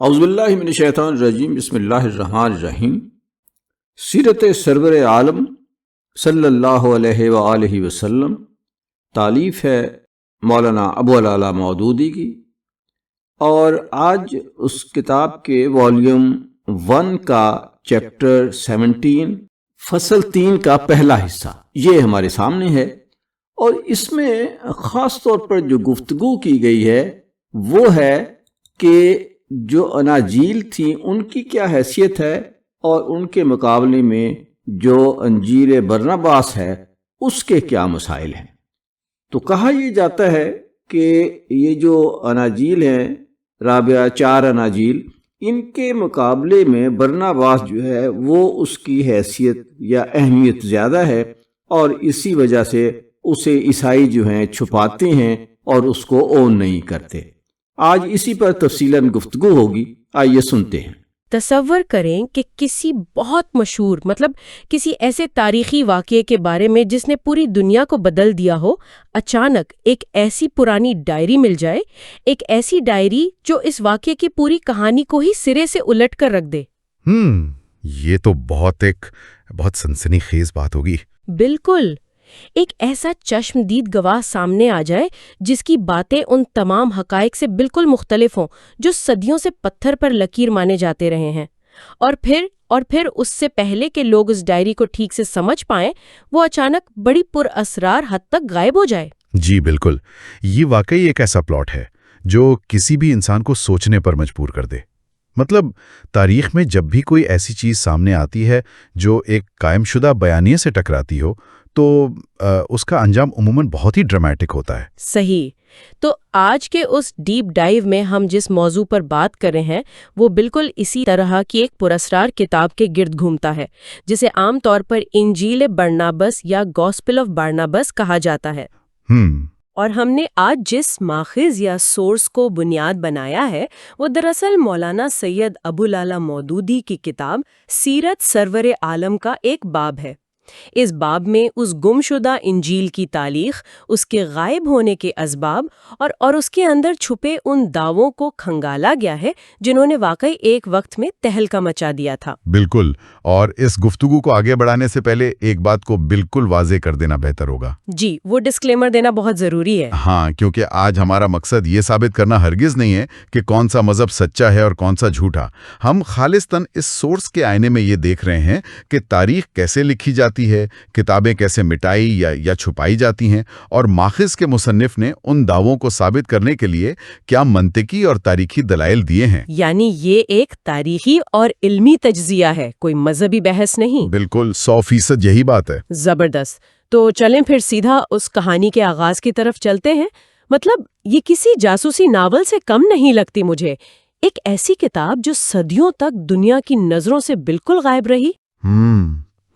اعوذ باللہ من الشیطان الرجیم، بسم اللہ الرحمن الرحیم۔ سیرت سرور عالم صلی اللہ علیہ وآلہ وسلم تالیف ہے مولانا ابو العلا مودودی کی، اور آج اس کتاب کے والیوم 1 کا چیپٹر 17 فصل 3 کا پہلا حصہ یہ ہمارے سامنے ہے، اور اس میں خاص طور پر جو گفتگو کی گئی ہے وہ ہے کہ جو اناجیل تھیں ان کی کیا حیثیت ہے، اور ان کے مقابلے میں جو انجیل برناباس ہے اس کے کیا مسائل ہیں۔ تو کہا یہ جاتا ہے کہ یہ جو اناجیل ہیں رابعہ 4 اناجیل، ان کے مقابلے میں برناباس جو ہے وہ اس کی حیثیت یا اہمیت زیادہ ہے، اور اسی وجہ سے اسے عیسائی جو ہیں چھپاتے ہیں اور اس کو اون نہیں کرتے۔ آج اسی پر تفصیلاً گفتگو ہوگی، آئیے سنتے ہیں۔ تصور کریں کہ کسی بہت مشہور کسی ایسے تاریخی واقعے کے بارے میں جس نے پوری دنیا کو بدل دیا ہو، اچانک ایک ایسی پرانی ڈائری مل جائے، ایک ایسی ڈائری جو اس واقعے کی پوری کہانی کو ہی سرے سے الٹ کر رکھ دے۔ یہ تو بہت سنسنی خیز بات ہوگی۔ بالکل، ایک ایسا چشمدید گواہ سامنے آ جائے جس کی باتیں ان تمام حقائق سے بالکل مختلف ہوں جو صدیوں سے پتھر پر لکیر مانے جاتے رہے ہیں، اور پھر اس سے پہلے کہ لوگ اس ڈائری کو ٹھیک سے سمجھ پائیں وہ اچانک بڑی پر اسرار حد تک غائب ہو جائے۔ جی بالکل، یہ واقعی ایک ایسا پلاٹ ہے جو کسی بھی انسان کو سوچنے پر مجبور کر دے۔ تاریخ میں جب بھی کوئی ایسی چیز سامنے آتی ہے جو ایک قائم شدہ بیانیے سے ٹکراتی ہو تو اس کا انجام عموماً بہت ہی ڈرامٹک ہوتا ہے۔ صحیح۔ تو آج کے اس ڈیپ ڈائیو میں ہم جس موضوع پر بات کر رہے ہیں وہ بالکل اسی طرح کی ایک پراسرار کتاب کے گرد گھومتا ہے، جسے عام طور پر انجیل برناباس یا گوسپل آف بارناباس کہا جاتا ہے۔ اور ہم نے آج جس ماخذ یا سورس کو بنیاد بنایا ہے وہ دراصل مولانا سید ابو العلا مودودی کی کتاب سیرت سرور عالم کا ایک باب ہے۔ اس باب میں اس گمشدہ انجیل کی تاریخ، اس کے غائب ہونے کے اسباب اور اس کے اندر چھپے ان دعووں کو کھنگالا گیا ہے جنہوں نے واقعی ایک وقت میں تہلکہ مچا دیا تھا۔ بالکل، اور اس گفتگو کو آگے بڑھانے سے پہلے ایک بات کو بالکل واضح کر دینا بہتر ہوگا۔ جی، وہ ڈسکلیمر دینا بہت ضروری ہے۔ ہاں، کیونکہ آج ہمارا مقصد یہ ثابت کرنا ہرگز نہیں ہے کہ کون سا مذہب سچا ہے اور کون سا جھوٹا۔ ہم خالصتاً اس سورس کے آئینے میں یہ دیکھ رہے ہیں کہ تاریخ کیسے لکھی جاتی ہے، کتابیں کیسے مٹائی یا چھپائی جاتی ہیں، اور ماخذ کے مصنف نے ان دعووں کو ثابت کرنے کے لیے کیا منطقی اور تاریخی دلائل دیے ہیں۔ یعنی یہ ایک تاریخی اور علمی تجزیہ ہے، کوئی مذہبی بحث نہیں۔ بالکل، 100% یہی بات ہے۔ زبردست۔ تو چلیں پھر سیدھا اس کہانی کے آغاز کی طرف چلتے ہیں۔ یہ کسی جاسوسی ناول سے کم نہیں لگتی مجھے، ایک ایسی کتاب جو صدیوں تک دنیا کی نظروں سے بالکل غائب رہی۔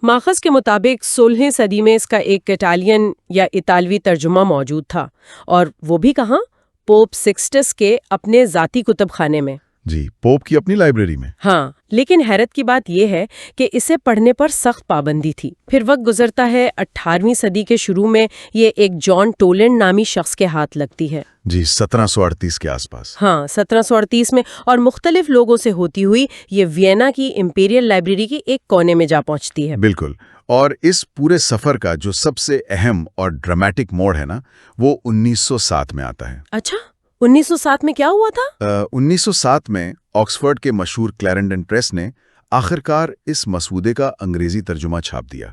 ماخذ کے مطابق 16ویں صدی میں اس کا ایک اٹالین یا اطالوی ترجمہ موجود تھا، اور وہ بھی کہاں؟ پوپ سکسٹس کے اپنے ذاتی کتب خانے میں۔ جی، پوپ کی اپنی لائبریری میں۔ ہاں، لیکن حیرت کی بات یہ ہے کہ اسے پڑھنے پر سخت پابندی تھی۔ پھر وقت گزرتا ہے، 18ویں صدی کے شروع میں یہ ایک جان ٹولینڈ نامی شخص کے ہاتھ لگتی ہے۔ جی، 1738 کے آس پاس۔ ہاں، 1738 میں، اور مختلف لوگوں سے ہوتی ہوئی یہ وینا کی امپیریل لائبریری کی ایک کونے میں جا پہنچتی ہے۔ بالکل، اور اس پورے سفر کا جو سب سے اہم اور ڈرامٹک موڑ ہے نا، وہ 1907 میں آتا ہے۔ اچھا، 1907 میں کیا ہوا تھا؟ 1907 میں آکسفورڈ کے مشہور کلیرنڈن پریس نے آخرکار اس مسودے کا انگریزی ترجمہ چھاپ دیا،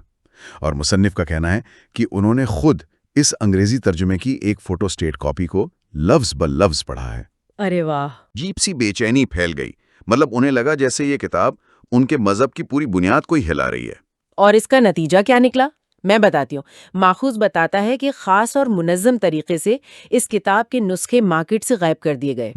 اور مصنف کا کہنا ہے کہ انہوں نے خود اس انگریزی ترجمے کی ایک فوٹو اسٹیٹ کاپی کو لفظ بلفظ پڑھا ہے۔ ارے واہ! عجیب سی بے چینی پھیل گئی، انہیں لگا جیسے یہ کتاب ان کے مذہب کی پوری بنیاد کو ہی ہلا رہی ہے۔ اور اس کا نتیجہ کیا نکلا؟ میں بتاتی ہوں۔ ماخوذ بتاتا ہے کہ خاص اور منظم طریقے سے اس کتاب کے نسخے مارکیٹ سے غائب کر دیے گئے۔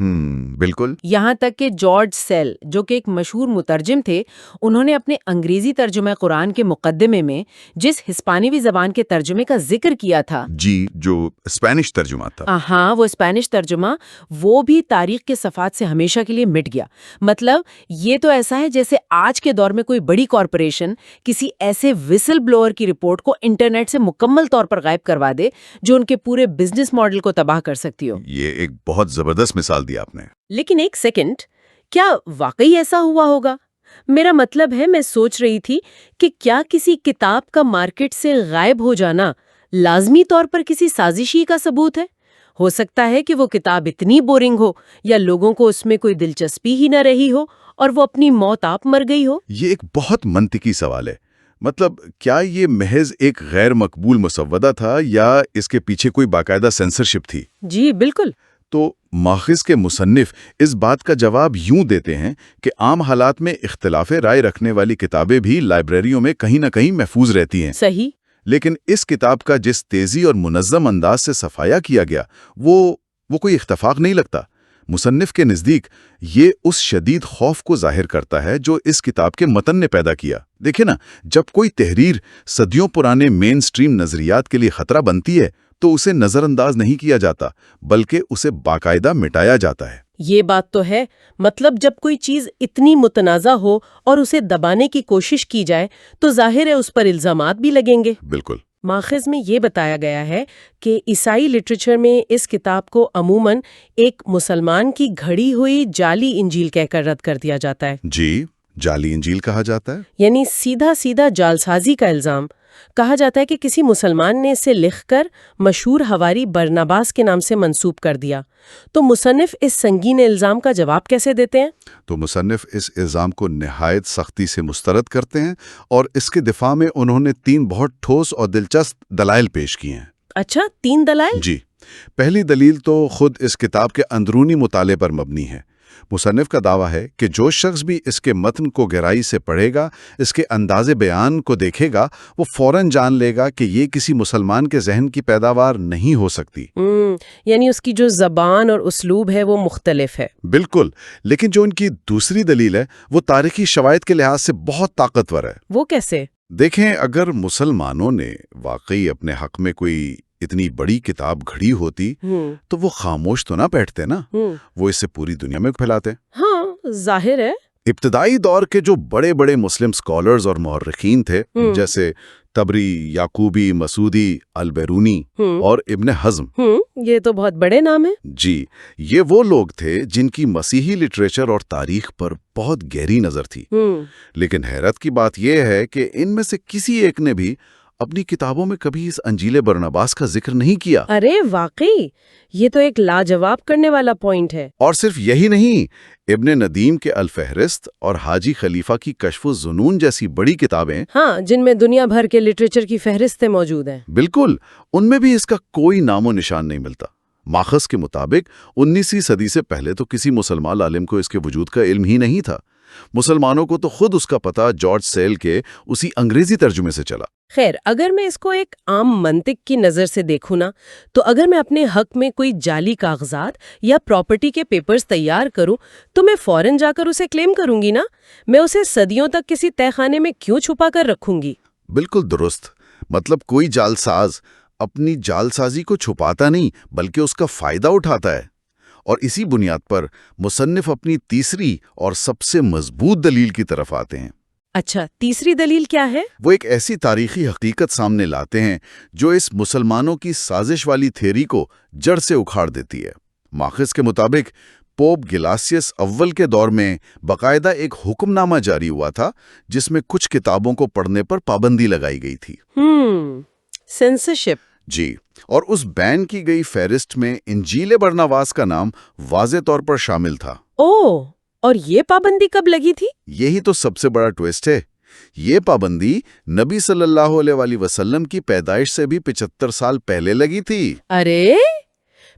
بالکل۔ یہاں تک کہ جارج سیل، جو کہ ایک مشہور مترجم تھے، انہوں نے اپنے انگریزی ترجمہ قرآن کے مقدمے میں جس ہسپانوی زبان کے ترجمے کا ذکر کیا تھا، جی، جو اسپینش ترجمہ تھا، ہاں، وہ اسپینش ترجمہ، وہ بھی تاریخ کے صفحات سے ہمیشہ کے لیے مٹ گیا۔ یہ تو ایسا ہے جیسے آج کے دور میں کوئی بڑی کارپوریشن کسی ایسے وسل بلوئر کی رپورٹ کو انٹرنیٹ سے مکمل طور پر غائب کروا دے جو ان کے پورے بزنس ماڈل کو تباہ کر سکتی ہو۔ یہ ایک بہت زبردست مثال دی آپ نے۔ لیکن ایک سیکنڈ، کیا واقعی ایسا ہوا ہوگا؟ میرا مطلب ہے، میں سوچ رہی تھی کہ کیا کسی کتاب کا مارکیٹ سے غائب ہو جانا لازمی طور پر کسی سازشی کا ثبوت ہے؟ ہو سکتا ہے کہ وہ کتاب اتنی بورنگ ہو یا لوگوں کو اس میں کوئی دلچسپی ہی نہ رہی ہو اور وہ اپنی موت آپ مر گئی ہو۔ یہ ایک بہت منطقی سوال ہے۔ مطلب کیا یہ محض ایک غیر مقبول مسودہ تھا یا اس کے پیچھے کوئی باقاعدہ سینسرشپ تھی؟ جی بالکل۔ تو ماخذ کے مصنف اس بات کا جواب یوں دیتے ہیں کہ عام حالات میں اختلاف رائے رکھنے والی کتابیں بھی لائبریریوں میں کہیں نہ کہیں محفوظ رہتی ہیں۔ صحیح۔ لیکن اس کتاب کا جس تیزی اور منظم انداز سے صفایا کیا گیا وہ کوئی اتفاق نہیں لگتا۔ مصنف کے نزدیک یہ اس شدید خوف کو ظاہر کرتا ہے جو اس کتاب کے متن نے پیدا کیا۔ دیکھیں نا، جب کوئی تحریر صدیوں پرانے مین سٹریم نظریات کے لیے خطرہ بنتی ہے تو اسے نظر انداز نہیں کیا جاتا بلکہ اسے باقاعدہ مٹایا جاتا ہے۔ یہ بات تو ہے۔ مطلب جب کوئی چیز اتنی متنازع ہو اور اسے دبانے کی کوشش کی جائے تو ظاہر ہے اس پر الزامات بھی لگیں گے۔ بالکل۔ ماخذ میں یہ بتایا گیا ہے کہ عیسائی لٹریچر میں اس کتاب کو عموماً ایک مسلمان کی گھڑی ہوئی جعلی انجیل کہہ کر رد کر دیا جاتا ہے۔ جی، جعلی انجیل کہا جاتا ہے؟ یعنی سیدھا سیدھا جعلسازی کا الزام۔ کہا جاتا ہے کہ کسی مسلمان نے اسے لکھ کر مشہور حواری برناباس کے نام سے منسوب کر دیا۔ تو مصنف اس سنگین الزام کا جواب کیسے دیتے ہیں؟ تو مصنف اس الزام کو نہایت سختی سے مسترد کرتے ہیں اور اس کے دفاع میں انہوں نے 3 بہت ٹھوس اور دلچسپ دلائل پیش کیے ہیں۔ اچھا، 3 دلائل؟ جی، پہلی دلیل تو خود اس کتاب کے اندرونی مطالعے پر مبنی ہے۔ مصنف کا دعویٰ ہے کہ جو شخص بھی اس کے متن کو گہرائی سے پڑھے گا، اس کے انداز بیان کو دیکھے گا، وہ فوراً جان لے گا کہ یہ کسی مسلمان کے ذہن کی پیداوار نہیں ہو سکتی۔ یعنی اس کی جو زبان اور اسلوب ہے وہ مختلف ہے۔ بالکل، لیکن جو ان کی دوسری دلیل ہے وہ تاریخی شواہد کے لحاظ سے بہت طاقتور ہے۔ وہ کیسے؟ دیکھیں، اگر مسلمانوں نے واقعی اپنے حق میں کوئی اتنی بڑی کتاب گھڑی ہوتی تو وہ خاموش تو نہ بیٹھتے نا، وہ اسے پوری دنیا میں پھیلاتے۔ ہاں، ظاہر ہے۔ ابتدائی دور کے جو بڑے بڑے مسلم سکولرز اور مورخین تھے، جیسے تبری، یعقوبی، مسعودی، البیرونی اور ابن حزم، یہ تو بہت بڑے نام ہیں۔ جی، یہ وہ لوگ تھے جن کی مسیحی لٹریچر اور تاریخ پر بہت گہری نظر تھی۔ لیکن حیرت کی بات یہ ہے کہ ان میں سے کسی ایک نے بھی اپنی کتابوں میں کبھی اس انجیل برناباس کا ذکر نہیں کیا۔ ارے واقعی، یہ تو ایک لاجواب کرنے والا پوائنٹ ہے۔ اور صرف یہی نہیں، ابن ندیم کے الفہرست اور حاجی خلیفہ کی کشف الظنون جیسی بڑی کتابیں، ہاں، جن میں دنیا بھر کے لٹریچر کی فہرستیں موجود ہیں، بالکل، ان میں بھی اس کا کوئی نام و نشان نہیں ملتا۔ ماخذ کے مطابق 19ویں صدی سے پہلے تو کسی مسلمان عالم کو اس کے وجود کا علم ہی نہیں تھا۔ مسلمانوں کو تو خود اس کا پتہ جارج سیل کے اسی انگریزی ترجمے سے چلا۔ خیر، اگر میں اس کو ایک عام منطق کی نظر سے دیکھوں نا، تو اگر میں اپنے حق میں کوئی جعلی کاغذات یا پراپرٹی کے پیپرز تیار کروں تو میں فوراً جا کر اسے کلیم کروں گی نا۔ میں اسے صدیوں تک کسی تہہ خانے میں کیوں چھپا کر رکھوں گی؟ بالکل درست۔ مطلب کوئی جعلساز اپنی جعلسازی کو چھپاتا نہیں بلکہ اس کا فائدہ اٹھاتا ہے۔ اور اسی بنیاد پر مصنف اپنی تیسری اور سب سے مضبوط دلیل کی طرف آتے ہیں۔ اچھا، تیسری دلیل کیا ہے؟ وہ ایک ایسی تاریخی حقیقت سامنے لاتے ہیں جو اس مسلمانوں کی سازش والی تھیوری کو جڑ سے اکھاڑ دیتی ہے۔ ماخذ کے مطابق پوپ گلاسیس اول کے دور میں باقاعدہ ایک حکم نامہ جاری ہوا تھا جس میں کچھ کتابوں کو پڑھنے پر پابندی لگائی گئی تھی۔ سینسرشپ۔ جی، اور اس بین کی گئی فہرست میں انجیل برناباس کا نام واضح طور پر شامل تھا۔ اوہ، اور یہ پابندی کب لگی تھی؟ یہی تو سب سے بڑا ٹویسٹ ہے۔ یہ پابندی نبی صلی اللہ علیہ وسلم کی پیدائش سے بھی 75 سال پہلے لگی تھی۔ ارے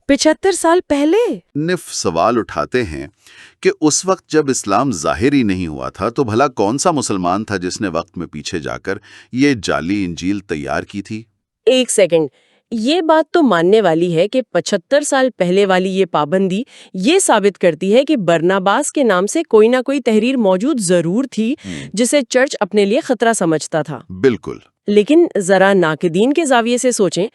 75 سال پہلے؟ نف سوال اٹھاتے ہیں کہ اس وقت جب اسلام ظاہر ہی نہیں ہوا تھا تو بھلا کون سا مسلمان تھا جس نے وقت میں پیچھے جا کر یہ جعلی انجیل تیار کی تھی؟ ایک سیکنڈ، یہ بات تو ماننے والی ہے کہ 75 سال پہلے والی یہ پابندی یہ ثابت کرتی ہے کہ برناباس کے نام سے کوئی نہ کوئی تحریر موجود ضرور تھی جسے چرچ اپنے لیے خطرہ سمجھتا تھا۔ بالکل۔ لیکن ذرا ناقدین کے زاویے سے سوچیں،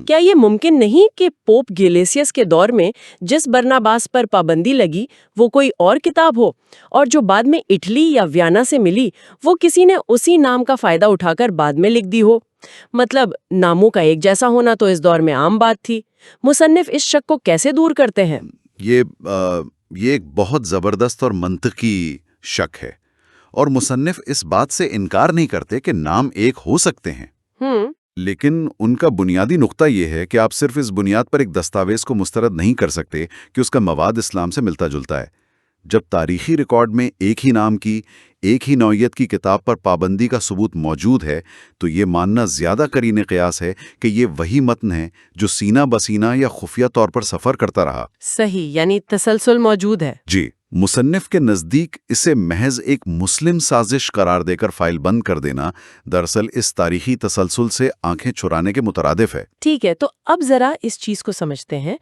کیا یہ ممکن نہیں کہ پوپ گیلیسیس کے دور میں جس برناباس پر پابندی لگی وہ کوئی اور کتاب ہو، اور جو بعد میں اٹلی یا ویانا سے ملی وہ کسی نے اسی نام کا فائدہ اٹھا کر بعد میں لکھ دی ہو؟ مطلب ناموں کا ایک جیسا ہونا تو اس دور میں عام بات تھی۔ مصنف اس شک کو کیسے دور کرتے ہیں؟ یہ ایک بہت زبردست اور منطقی شک ہے، اور مصنف اس بات سے انکار نہیں کرتے کہ نام ایک ہو سکتے ہیں، لیکن ان کا بنیادی نقطہ یہ ہے کہ آپ صرف اس بنیاد پر ایک دستاویز کو مسترد نہیں کر سکتے کہ اس کا مواد اسلام سے ملتا جلتا ہے۔ جب تاریخی ریکارڈ میں ایک ہی نام کی، ایک ہی نوعیت کی کتاب پر پابندی کا ثبوت موجود ہے، تو یہ ماننا زیادہ قرین قیاس ہے کہ یہ وہی متن ہے جو سینہ بسینہ یا خفیہ طور پر سفر کرتا رہا۔ صحیح، یعنی تسلسل موجود ہے۔ جی، مصنف کے نزدیک اسے محض ایک مسلم سازش قرار دے کر فائل بند کر دینا دراصل اس تاریخی تسلسل سے آنکھیں چرانے کے مترادف ہے۔ ٹھیک ہے، تو اب ذرا اس چیز کو سمجھتے ہیں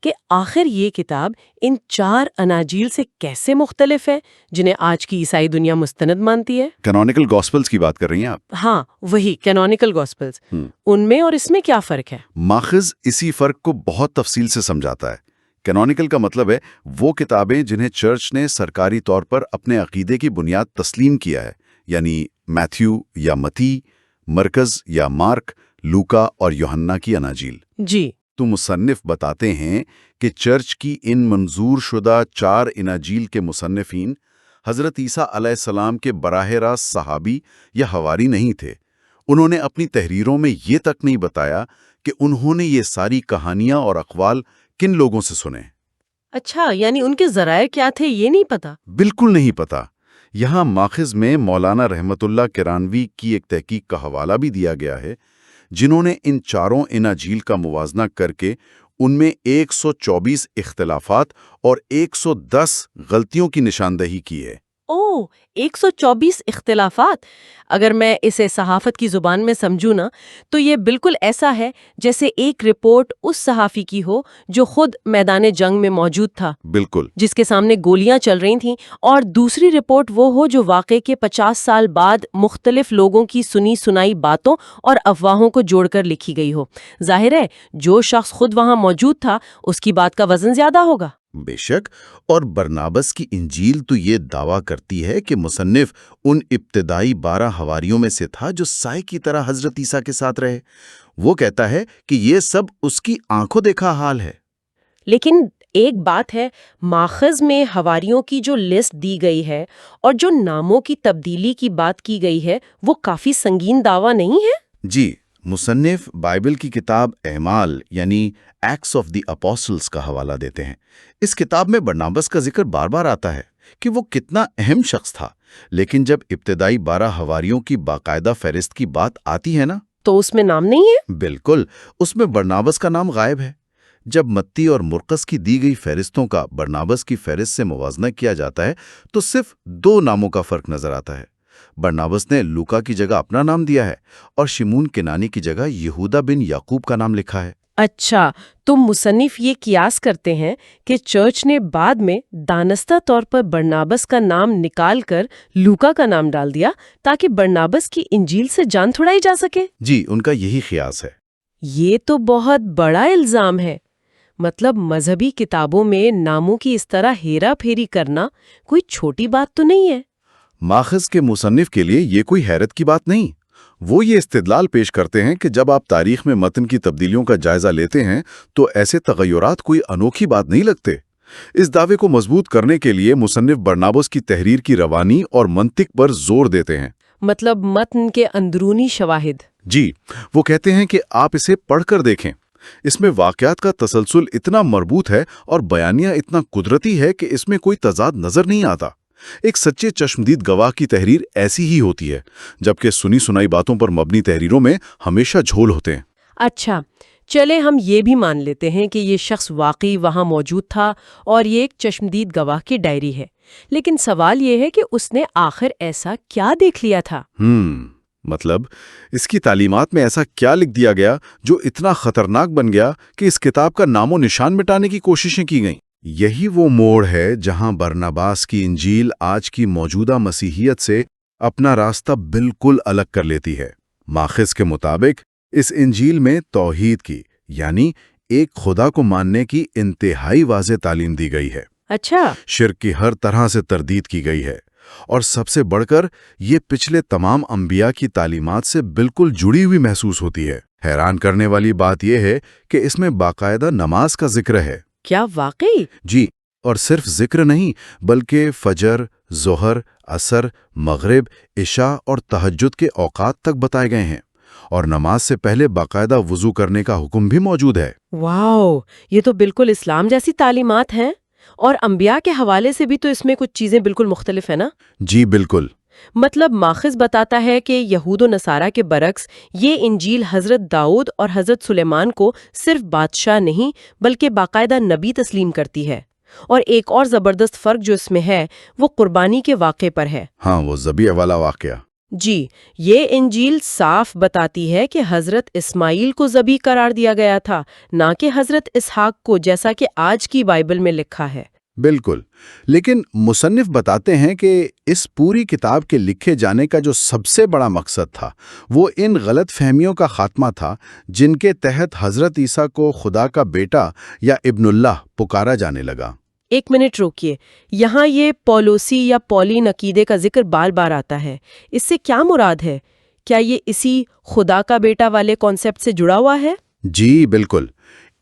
کہ آخر یہ کتاب ان 4 اناجیل سے کیسے مختلف ہے جنہیں آج کی عیسائی دنیا مستند مانتی ہے؟ کینونیکل گاسپلز کی بات کر رہی ہیں آپ؟ ہاں، وہی کینونیکل گاسپلز۔ ان میں اور اس میں کیا فرق ہے؟ ماخذ اسی فرق کو بہت تفصیل سے سمجھاتا ہے۔ کینونیکل کا مطلب ہے وہ کتابیں جنہیں چرچ نے سرکاری طور پر اپنے عقیدے کی بنیاد تسلیم کیا ہے، یعنی میتھیو یا متی، مرکز یا مارک، لوکا اور یوحنا کی اناجیل۔ جی، تو مصنف بتاتے ہیں کہ چرچ کی ان منظور شدہ 4 اناجیل کے مصنفین حضرت عیسیٰ علیہ السلام کے براہ راست صحابی یا حواری نہیں تھے۔ انہوں نے اپنی تحریروں میں یہ تک نہیں بتایا کہ انہوں نے یہ ساری کہانیاں اور اقوال کن لوگوں سے سنے۔ اچھا، یعنی ان کے ذرائع کیا تھے یہ نہیں پتا؟ بالکل نہیں پتا۔ یہاں ماخذ میں مولانا رحمت اللہ کرانوی کی ایک تحقیق کا حوالہ بھی دیا گیا ہے، جنہوں نے ان 4 اناجیل کا موازنہ کر کے ان میں 124 اختلافات اور 110 غلطیوں کی نشاندہی کی ہے۔ 124 اختلافات! اگر میں اسے صحافت کی زبان میں سمجھوں نا تو یہ بالکل ایسا ہے جیسے ایک رپورٹ اس صحافی کی ہو جو خود میدان جنگ میں موجود تھا، بالکل، جس کے سامنے گولیاں چل رہی تھیں، اور دوسری رپورٹ وہ ہو جو واقعے کے 50 سال بعد مختلف لوگوں کی سنی سنائی باتوں اور افواہوں کو جوڑ کر لکھی گئی ہو۔ ظاہر ہے جو شخص خود وہاں موجود تھا اس کی بات کا وزن زیادہ ہوگا۔ بے شک، اور برنابس کی انجیل تو یہ دعویٰ کرتی ہے کہ مصنف ان ابتدائی 12 حواریوں میں سے تھا جو سائے کی طرح حضرت عیسیٰ کے ساتھ رہے۔ وہ کہتا ہے کہ یہ سب اس کی آنکھوں دیکھا حال ہے۔ لیکن ایک بات ہے، ماخذ میں حواریوں کی جو لسٹ دی گئی ہے اور جو ناموں کی تبدیلی کی بات کی گئی ہے وہ کافی سنگین دعویٰ نہیں ہے؟ جی، مصنف بائبل کی کتاب اعمال یعنی ایکٹس آف دی اپوسٹلز کا حوالہ دیتے ہیں۔ اس کتاب میں برنابس کا ذکر بار بار آتا ہے کہ وہ کتنا اہم شخص تھا، لیکن جب ابتدائی 12 حواریوں کی باقاعدہ فہرست کی بات آتی ہے نا تو اس میں نام نہیں ہے؟ بالکل، اس میں برنابس کا نام غائب ہے۔ جب متی اور مرقس کی دی گئی فہرستوں کا برنابس کی فہرست سے موازنہ کیا جاتا ہے تو صرف 2 ناموں کا فرق نظر آتا ہے۔ برنابس نے لوکا کی جگہ اپنا نام دیا ہے اور شمون کنانی کی جگہ یہودا بن یعقوب کا نام لکھا ہے۔ اچھا، تو مصنف یہ قیاس کرتے ہیں کہ چرچ نے بعد میں دانستہ طور پر برنابس کا نام نکال کر لوکا کا نام ڈال دیا تاکہ برنابس کی انجیل سے جان چھڑائی جا سکے؟ جی، ان کا یہی قیاس ہے۔ یہ تو بہت بڑا الزام ہے۔ مطلب مذہبی کتابوں میں ناموں کی اس طرح ہیرا پھیری کرنا کوئی چھوٹی بات تو نہیں ہے۔ ماخذ کے مصنف کے لیے یہ کوئی حیرت کی بات نہیں۔ وہ یہ استدلال پیش کرتے ہیں کہ جب آپ تاریخ میں متن کی تبدیلیوں کا جائزہ لیتے ہیں تو ایسے تغیرات کوئی انوکھی بات نہیں لگتے۔ اس دعوے کو مضبوط کرنے کے لیے مصنف برنابس کی تحریر کی روانی اور منطق پر زور دیتے ہیں۔ مطلب متن کے اندرونی شواہد۔ جی، وہ کہتے ہیں کہ آپ اسے پڑھ کر دیکھیں۔ اس میں واقعات کا تسلسل اتنا مربوط ہے اور بیانیہ اتنا قدرتی ہے کہ اس میں کوئی تضاد نظر نہیں آتا۔ ایک سچے چشمدید گواہ کی تحریر ایسی ہی ہوتی ہے، جبکہ سنی سنائی باتوں پر مبنی تحریروں میں ہمیشہ جھول ہوتے ہیں۔ اچھا، چلے ہم یہ بھی مان لیتے ہیں کہ یہ شخص واقعی وہاں موجود تھا اور یہ ایک چشمدید گواہ کی ڈائری ہے، لیکن سوال یہ ہے کہ اس نے آخر ایسا کیا دیکھ لیا تھا؟ مطلب اس کی تعلیمات میں ایسا کیا لکھ دیا گیا جو اتنا خطرناک بن گیا کہ اس کتاب کا نام و نشان مٹانے کی کوششیں کی گئیں؟ یہی وہ موڑ ہے جہاں برناباس کی انجیل آج کی موجودہ مسیحیت سے اپنا راستہ بالکل الگ کر لیتی ہے۔ ماخذ کے مطابق اس انجیل میں توحید کی یعنی ایک خدا کو ماننے کی انتہائی واضح تعلیم دی گئی ہے۔ اچھا، شرک کی ہر طرح سے تردید کی گئی ہے، اور سب سے بڑھ کر یہ پچھلے تمام انبیاء کی تعلیمات سے بالکل جڑی ہوئی محسوس ہوتی ہے۔ حیران کرنے والی بات یہ ہے کہ اس میں باقاعدہ نماز کا ذکر ہے۔ کیا واقعی؟ جی، اور صرف ذکر نہیں بلکہ فجر، ظہر، عصر، مغرب، عشاء اور تہجد کے اوقات تک بتائے گئے ہیں، اور نماز سے پہلے باقاعدہ وضو کرنے کا حکم بھی موجود ہے۔ واو، یہ تو بالکل اسلام جیسی تعلیمات ہیں، اور انبیاء کے حوالے سے بھی تو اس میں کچھ چیزیں بالکل مختلف ہیں نا؟ جی بالکل۔ مطلب ماخذ بتاتا ہے کہ یہود و نصارہ کے برعکس یہ انجیل حضرت داؤد اور حضرت سلیمان کو صرف بادشاہ نہیں بلکہ باقاعدہ نبی تسلیم کرتی ہے، اور ایک اور زبردست فرق جو اس میں ہے وہ قربانی کے واقعے پر ہے۔ ہاں، وہ ذبیح والا واقعہ۔ جی، یہ انجیل صاف بتاتی ہے کہ حضرت اسماعیل کو ذبیح قرار دیا گیا تھا، نہ کہ حضرت اسحاق کو، جیسا کہ آج کی بائبل میں لکھا ہے۔ بالکل، لیکن مصنف بتاتے ہیں کہ اس پوری کتاب کے لکھے جانے کا جو سب سے بڑا مقصد تھا وہ ان غلط فہمیوں کا خاتمہ تھا جن کے تحت حضرت عیسیٰ کو خدا کا بیٹا یا ابن اللہ پکارا جانے لگا۔ ایک منٹ روکیے، یہاں یہ پولوسی یا پولین عقیدے کا ذکر بار بار آتا ہے، اس سے کیا مراد ہے؟ کیا یہ اسی خدا کا بیٹا والے کانسیپٹ سے جڑا ہوا ہے؟ جی بالکل،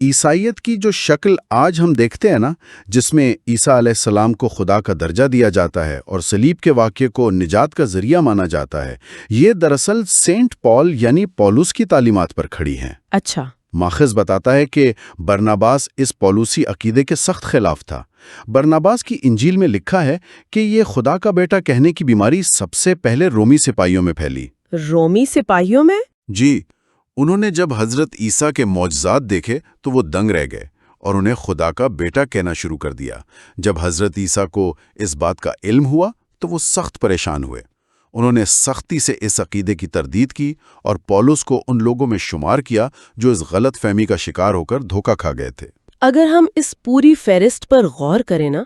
عیسائیت کی جو شکل آج ہم دیکھتے ہیں نا، جس میں عیسیٰ علیہ السلام کو خدا کا درجہ دیا جاتا ہے اور صلیب کے واقعے کو نجات کا ذریعہ مانا جاتا ہے، یہ دراصل سینٹ پال یعنی پولس کی تعلیمات پر کھڑی ہیں۔ اچھا۔ ماخذ بتاتا ہے کہ برناباس اس پولوسی عقیدے کے سخت خلاف تھا۔ برناباس کی انجیل میں لکھا ہے کہ یہ خدا کا بیٹا کہنے کی بیماری سب سے پہلے رومی سپاہیوں میں پھیلی۔ رومی سپاہیوں میں؟ جی، انہوں نے جب حضرت عیسیٰ کے معجزات دیکھے تو وہ دنگ رہ گئے اور انہیں خدا کا بیٹا کہنا شروع کر دیا۔ جب حضرت عیسیٰ کو اس بات کا علم ہوا تو وہ سخت پریشان ہوئے۔ انہوں نے سختی سے اس عقیدے کی تردید کی اور پولس کو ان لوگوں میں شمار کیا جو اس غلط فہمی کا شکار ہو کر دھوکہ کھا گئے تھے۔ اگر ہم اس پوری فہرست پر غور کریں نا،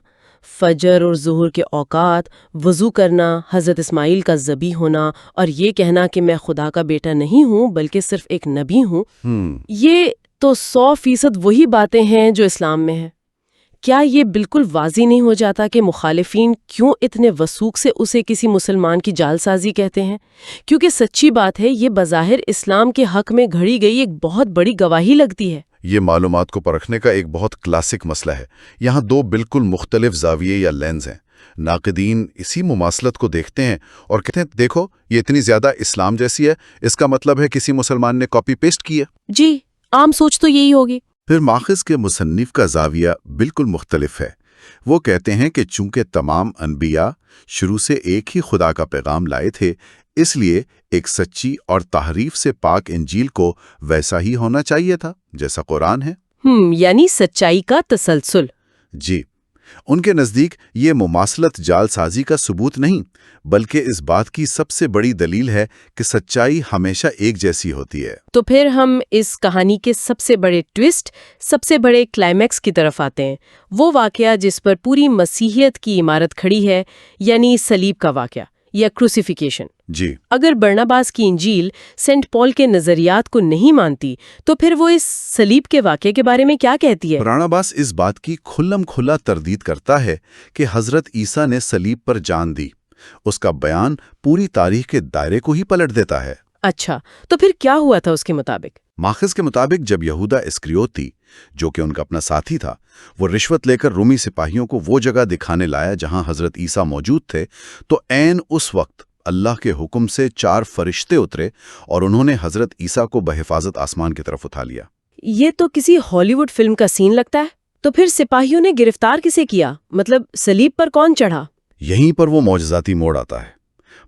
فجر اور ظہر کے اوقات، وضو کرنا، حضرت اسماعیل کا ذبیح ہونا، اور یہ کہنا کہ میں خدا کا بیٹا نہیں ہوں بلکہ صرف ایک نبی ہوں، یہ تو 100% وہی باتیں ہیں جو اسلام میں ہیں۔ کیا یہ بالکل واضح نہیں ہو جاتا کہ مخالفین کیوں اتنے وثوق سے اسے کسی مسلمان کی جعل سازی کہتے ہیں؟ کیونکہ سچی بات ہے، یہ بظاہر اسلام کے حق میں گھڑی گئی ایک بہت بڑی گواہی لگتی ہے۔ یہ معلومات کو پرکھنے کا ایک بہت کلاسک مسئلہ ہے۔ یہاں دو بالکل مختلف زاویے یا لینز ہیں۔ ناقدین اسی مماثلت کو دیکھتے ہیں اور کہتے ہیں دیکھو یہ اتنی زیادہ اسلام جیسی ہے، اس کا مطلب ہے کسی مسلمان نے کاپی پیسٹ کی ہے۔ جی، عام سوچ تو یہی ہوگی۔ پھر ماخذ کے مصنف کا زاویہ بالکل مختلف ہے۔ وہ کہتے ہیں کہ چونکہ تمام انبیاء شروع سے ایک ہی خدا کا پیغام لائے تھے، اس لیے ایک سچی اور تحریف سے پاک انجیل کو ویسا ہی ہونا چاہیے تھا جیسا قرآن ہے۔ یعنی سچائی کا تسلسل۔ جی، ان کے نزدیک یہ مماثلت جعل سازی کا ثبوت نہیں بلکہ اس بات کی سب سے بڑی دلیل ہے کہ سچائی ہمیشہ ایک جیسی ہوتی ہے۔ تو پھر ہم اس کہانی کے سب سے بڑے ٹویسٹ، سب سے بڑے کلائمیکس کی طرف آتے ہیں، وہ واقعہ جس پر پوری مسیحیت کی عمارت کھڑی ہے، یعنی صلیب کا واقعہ یا کروسیفیکیشن۔ جی، اگر برناباس کی انجیل سینٹ پال کے نظریات کو نہیں مانتی تو پھر وہ اس صلیب کے واقعے کے بارے میں کیا کہتی ہے؟ برناباس اس بات کی کھلم کھلا تردید کرتا ہے کہ حضرت عیسیٰ نے صلیب پر جان دی۔ اس کا بیان پوری تاریخ کے دائرے کو ہی پلٹ دیتا ہے۔ اچھا، تو پھر کیا ہوا تھا اس کے مطابق؟ ماخذ کے مطابق جب یہودا اسکریوتی، جو کہ ان کا اپنا ساتھی تھا، وہ رشوت لے کر رومی سپاہیوں کو وہ جگہ دکھانے لایا جہاں حضرت عیسیٰ موجود تھے، تو عین اس وقت اللہ کے حکم سے 4 فرشتے اترے اور انہوں نے حضرت عیسیٰ کو بحفاظت آسمان کی طرف اٹھا لیا۔ یہ تو کسی ہالی ووڈ فلم کا سین لگتا ہے۔ تو پھر سپاہیوں نے گرفتار کسے کیا؟ مطلب صلیب پر کون چڑھا؟ یہیں پر وہ معجزاتی موڑ آتا ہے۔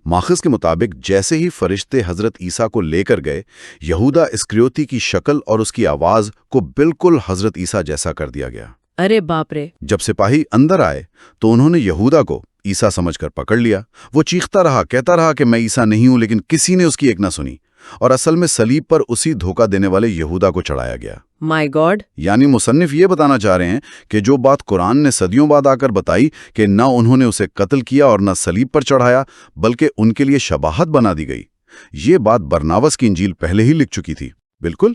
ماخذ کے مطابق جیسے ہی فرشتے حضرت عیسیٰ کو لے کر گئے، یہودا اسکریوتی کی شکل اور اس کی آواز کو بالکل حضرت عیسیٰ جیسا کر دیا گیا۔ ارے باپ رے! جب سپاہی اندر آئے تو انہوں نے یہودا کو عیسیٰ سمجھ کر پکڑ لیا۔ وہ چیختا رہا، کہتا رہا کہ میں عیسیٰ نہیں ہوں، لیکن کسی نے اس کی ایک نہ سنی، اور اصل میں صلیب پر اسی دھوکہ دینے والے یہودا کو چڑھایا گیا۔ مائی گاڈ! یعنی مصنف یہ بتانا چاہ رہے ہیں کہ جو بات قرآن نے صدیوں بعد آ کر بتائی کہ نہ انہوں نے اسے قتل کیا اور نہ صلیب پر چڑھایا، بلکہ ان کے لیے شباہت بنا دی گئی، یہ بات برناباس کی انجیل پہلے ہی لکھ چکی تھی۔ بالکل،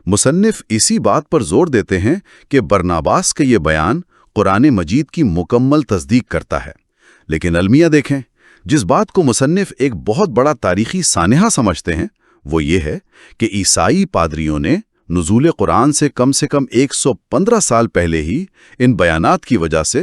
مصنف اسی بات پر زور دیتے ہیں کہ برناباس کا یہ بیان قرآن مجید کی مکمل تصدیق کرتا ہے۔ لیکن المیہ دیکھیں، جس بات کو مصنف ایک بہت بڑا تاریخی سانحہ سمجھتے ہیں وہ یہ ہے کہ عیسائی پادریوں نے نزول قرآن سے کم 115 سال پہلے ہی ان بیانات کی وجہ سے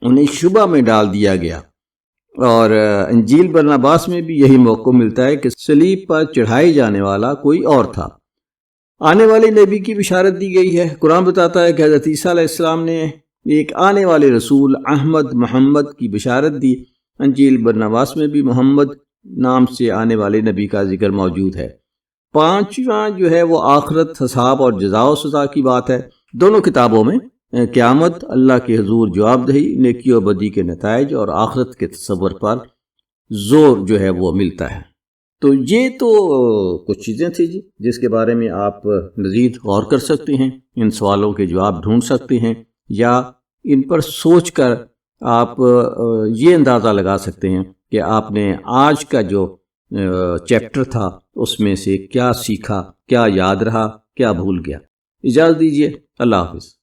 انہیں شبہ میں ڈال دیا گیا۔ اور انجیل برناباس میں بھی یہی موقع ملتا ہے کہ صلیب پر چڑھائے جانے والا کوئی اور تھا۔ آنے والے نبی کی بشارت دی گئی ہے۔ قرآن بتاتا ہے کہ حضرت عیسیٰ علیہ السلام نے ایک آنے والے رسول احمد محمد کی بشارت دی۔ انجیل برناباس میں بھی محمد نام سے آنے والے نبی کا ذکر موجود ہے۔ پانچواں جو ہے وہ آخرت، حساب اور جزا و سزا کی بات ہے۔ دونوں کتابوں میں قیامت، اللہ کے حضور جواب دہی، نیکی و بدی کے نتائج اور آخرت کے تصور پر زور جو ہے وہ ملتا ہے۔ تو یہ تو کچھ چیزیں تھیں جی جس کے بارے میں آپ مزید غور کر سکتے ہیں، ان سوالوں کے جواب ڈھونڈ سکتے ہیں، یا ان پر سوچ کر آپ یہ اندازہ لگا سکتے ہیں کہ آپ نے آج کا جو چیپٹر تھا اس میں سے کیا سیکھا، کیا یاد رہا، کیا بھول گیا۔ اجازت دیجیے، اللہ حافظ۔